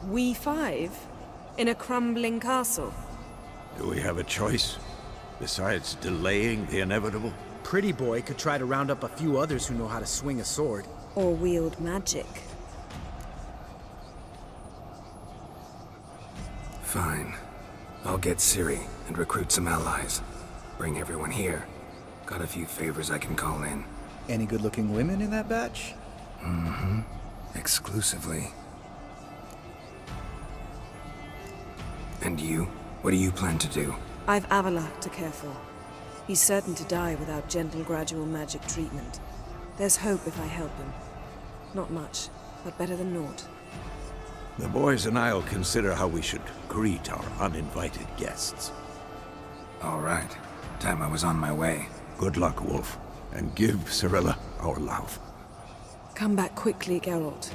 We five? In a crumbling castle? Do we have a choice? Besides delaying the inevitable? Pretty Boy could try to round up a few others who know how to swing a sword. Or wield magic? Fine. I'll get Ciri and recruit some allies. Bring everyone here. Got a few favors I can call in. Any good-looking women in that batch? Mm-hmm. Exclusively. And you? What do you plan to do? I've Avalak to care for. He's certain to die without gentle, gradual magic treatment. There's hope if I help him. Not much, but better than naught. The boys and I'll consider how we should greet our uninvited guests. All right. Time I was on my way. Good luck, Wolf, and give Cirilla our love. Come back quickly, Geralt.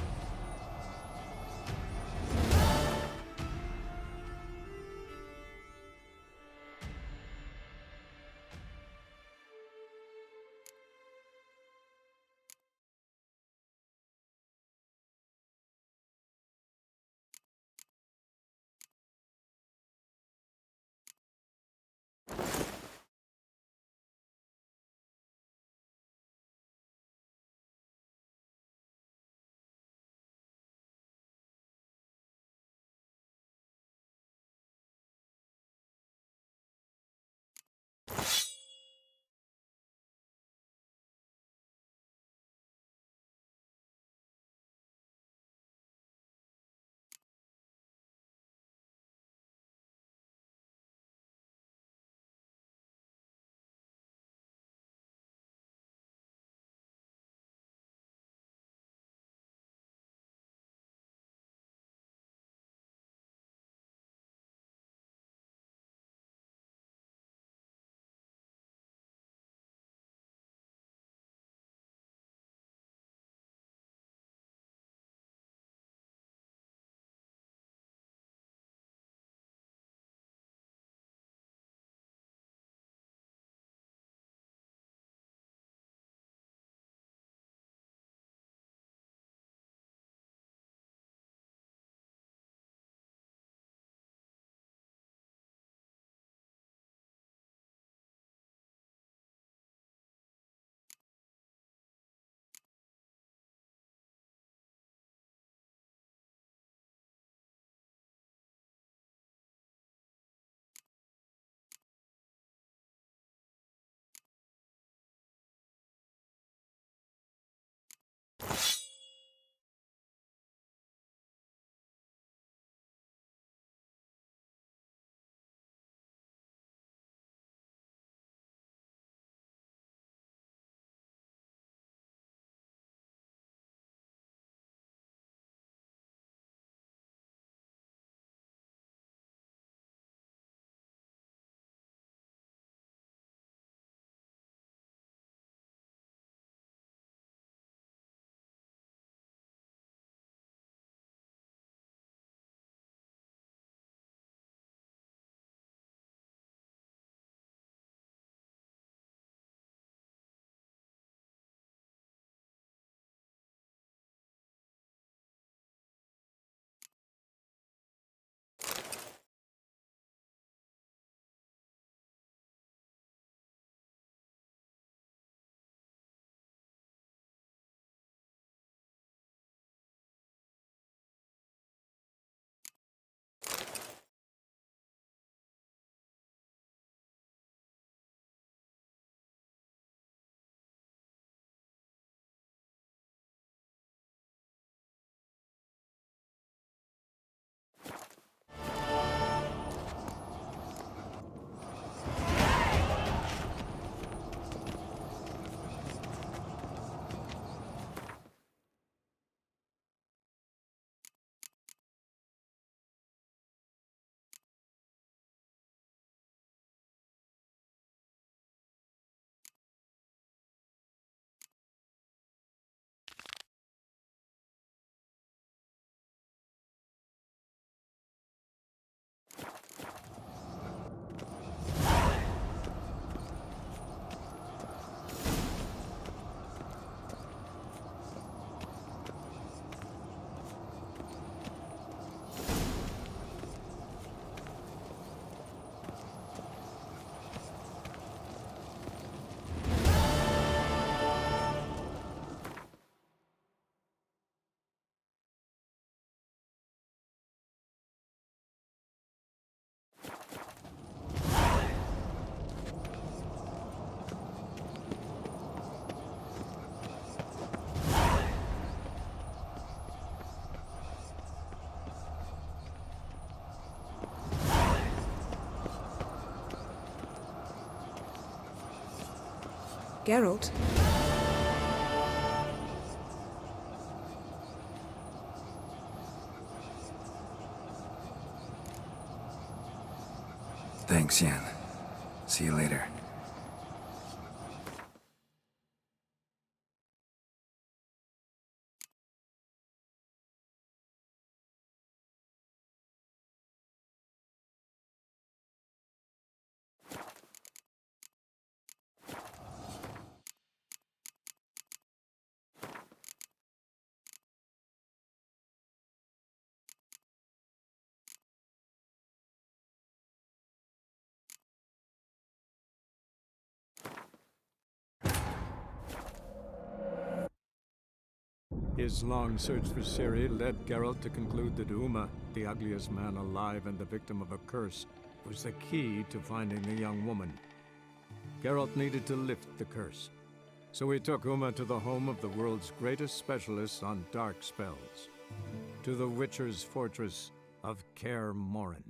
Geralt? Thanks, Yan. See you later. His long search for Ciri led Geralt to conclude that Uma, the ugliest man alive and the victim of a curse, was the key to finding the young woman. Geralt needed to lift the curse, so he took Uma to the home of the world's greatest specialist on dark spells, to the Witcher's fortress of Kaer Morhen.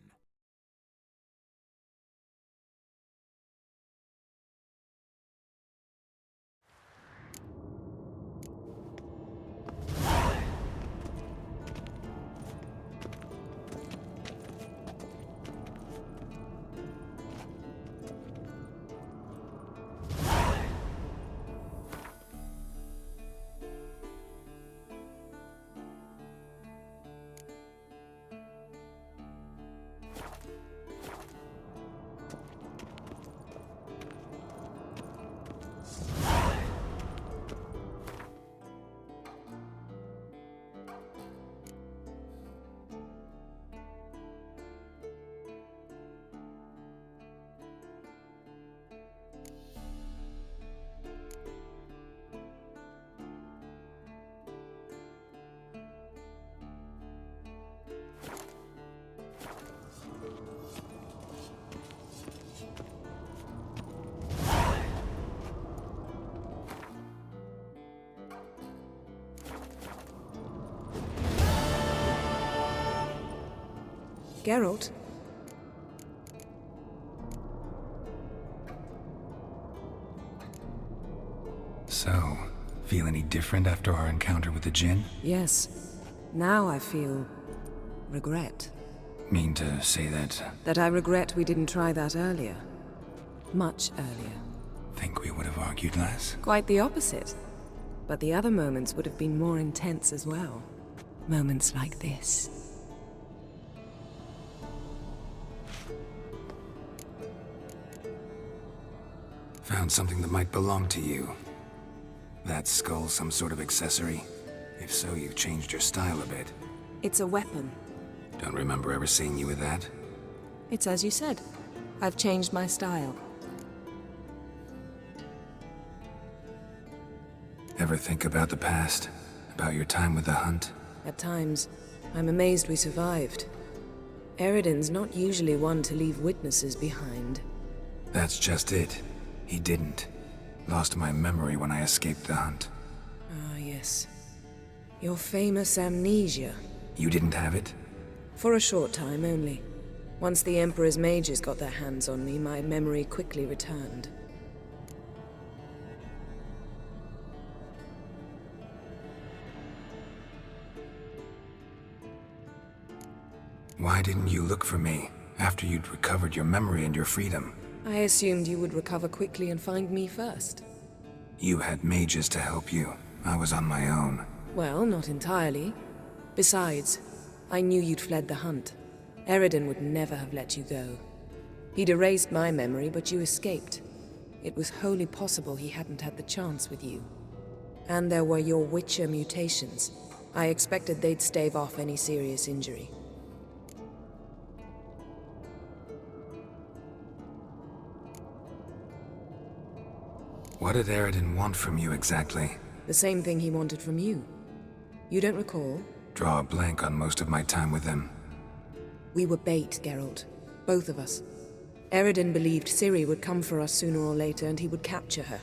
Geralt? So, feel any different after our encounter with the Djinn? Yes. Now I feel regret. Mean to say that? That I regret we didn't try that earlier. Much earlier. Think we would have argued less? Quite the opposite. But the other moments would have been more intense as well. Moments like this. Found something that might belong to you. That skull some sort of accessory? If so, you've changed your style a bit. It's a weapon. Don't remember ever seeing you with that. It's as you said. I've changed my style. Ever think about the past? About your time with the Hunt? At times, I'm amazed we survived. Eridan's not usually one to leave witnesses behind. That's just it. He didn't. Lost my memory when I escaped the Hunt. Ah, yes. Your famous amnesia. You didn't have it? For a short time only. Once the Emperor's mages got their hands on me, my memory quickly returned. Why didn't you look for me after you'd recovered your memory and your freedom? I assumed you would recover quickly and find me first. You had mages to help you. I was on my own. Well, not entirely. Besides, I knew you'd fled the Hunt. Eridan would never have let you go. He'd erased my memory, but you escaped. It was wholly possible he hadn't had the chance with you. And there were your Witcher mutations. I expected they'd stave off any serious injury. What did Eridan want from you exactly? The same thing he wanted from you. You don't recall? Draw a blank on most of my time with him. We were bait, Geralt. Both of us. Eridan believed Ciri would come for us sooner or later and he would capture her.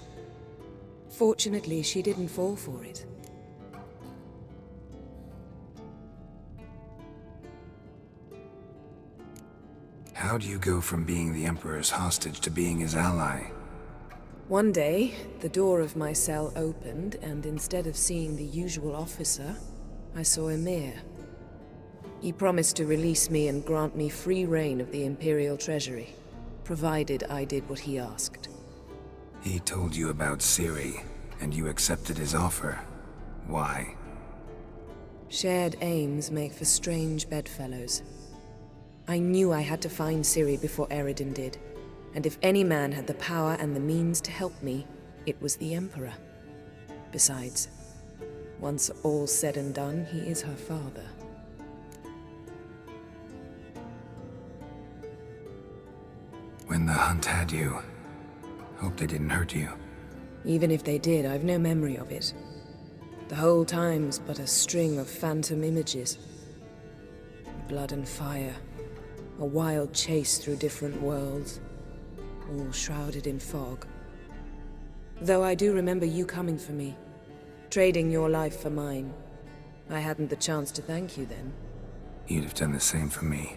Fortunately, she didn't fall for it. How do you go from being the Emperor's hostage to being his ally? One day, the door of my cell opened, and instead of seeing the usual officer, I saw Emir. He promised to release me and grant me free reign of the Imperial Treasury, provided I did what he asked. He told you about Ciri, and you accepted his offer. Why? Shared aims make for strange bedfellows. I knew I had to find Ciri before Eredin did, and if any man had the power and the means to help me, it was the Emperor. Besides, once all's said and done, he is her father. When the hunt had you, hope they didn't hurt you. Even if they did, I've no memory of it. The whole time's but a string of phantom images. Blood and fire. A wild chase through different worlds. All shrouded in fog. Though I do remember you coming for me. Trading your life for mine. I hadn't the chance to thank you then. You'd have done the same for me.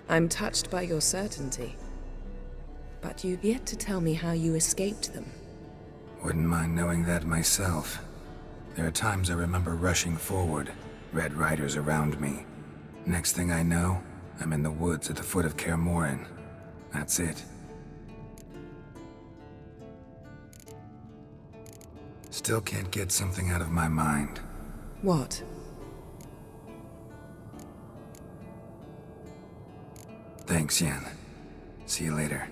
I'm touched by your certainty. But you've yet to tell me how you escaped them. Wouldn't mind knowing that myself. There are times I remember rushing forward, Red Riders around me. Next thing I know, I'm in the woods at the foot of Kaer Morhen. That's it. Still can't get something out of my mind. What? Thanks, Yen. See you later.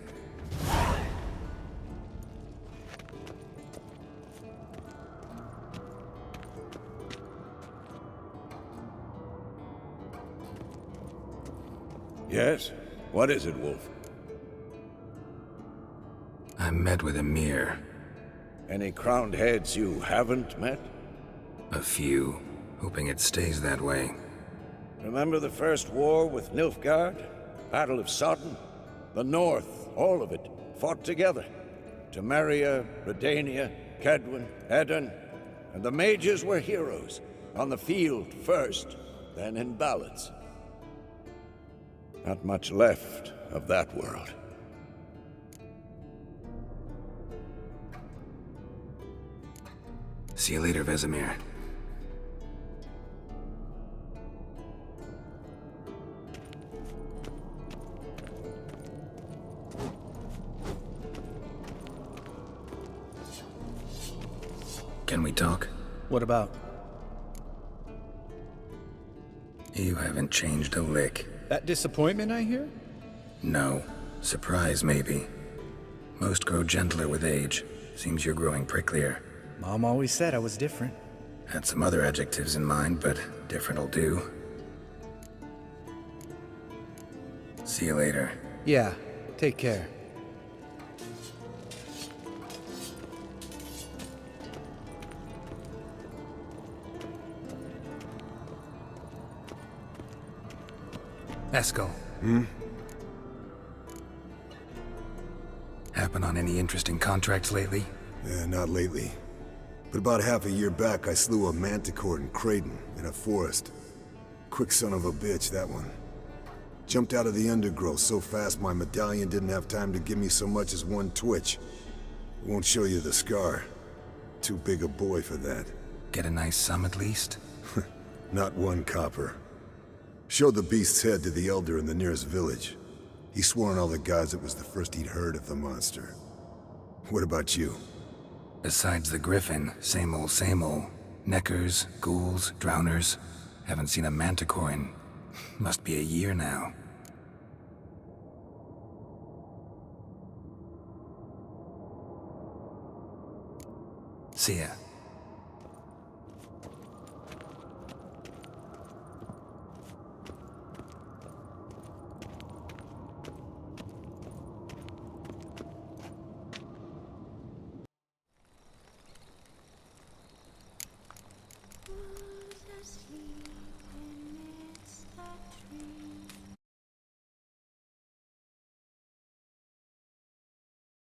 Yes? What is it, Wolf? I met with Emir. Any crowned heads you haven't met? A few, hoping it stays that way. Remember the first war with Nilfgaard? Battle of Sodden? The North, all of it, fought together. Temeria, Redania, Kedwen, Edirn, and the mages were heroes. On the field first, then in ballads. Not much left of that world. See you later, Vesemir. Can we talk? What about? You haven't changed a lick. That disappointment I hear? No. Surprise, maybe. Most grow gentler with age. Seems you're growing pricklier. Mom always said I was different. Had some other adjectives in mind, but different'll do. See you later. Yeah, take care. Eskel. Happen on any interesting contracts lately? Yeah, not lately. But about half a year back, I slew a manticore in Creighton, in a forest. Quick son of a bitch, that one. Jumped out of the undergrowth so fast my medallion didn't have time to give me so much as one twitch. Won't show you the scar. Too big a boy for that. Get a nice sum at least? Not one copper. Showed the beast's head to the elder in the nearest village. He swore on all the gods it was the first he'd heard of the monster. What about you? Besides the griffin, same old, same old. Neckers, ghouls, drowners. Haven't seen a manticore in... must be a year now. See ya.